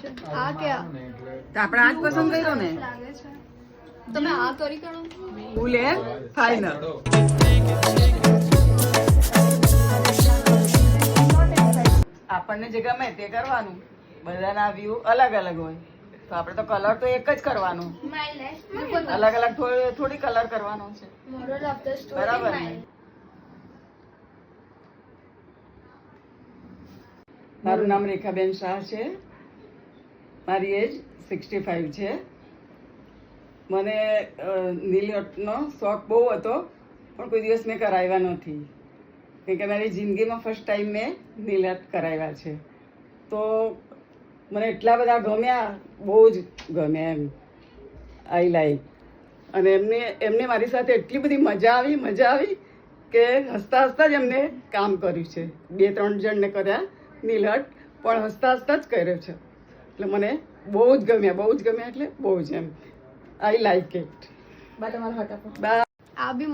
આ ક્યાં આપણે આજ પસંદ કર્યો ને લાગે છે તમે આ કરી કરો ફૂલ એ ફાઈનલ. આપણને જે ગમે તે કરવાનું. બધાના વ્યૂ અલગ અલગ હોય તો આપણે તો કલર તો એક જ કરવાનું. અલગ અલગ થોડી કલર કરવાનો છે. મોરલ ઓફ ધ સ્ટોરી બરાબર ને? મારું નામ રેખાબેન શાહ છે. મારી એજ 65 છે. મને નીલ આર્ટનો શોખ બહુ હતો પણ કોઈ દિવસ મેં કરાવ્યા નથી કેમ કે મારી જિંદગીમાં ફર્સ્ટ ટાઈમ મેં નીલ આર્ટ કરાવ્યા છે. તો મને એટલા બધા ગમ્યા, બહુ જ ગમ્યા એમ. I like. અને એમને મારી સાથે એટલી બધી મજા આવી કે હસતા હસતા જ એમને કામ કર્યું છે. 2-3 જણને કર્યા નીલ આર્ટ પણ હસતા હસતા જ કર્યો છે. એટલે મને બહુ જ ગમ્યા એટલે બહુ જ એમ. I like it. બા તમારો હટ આપો. બા આ બી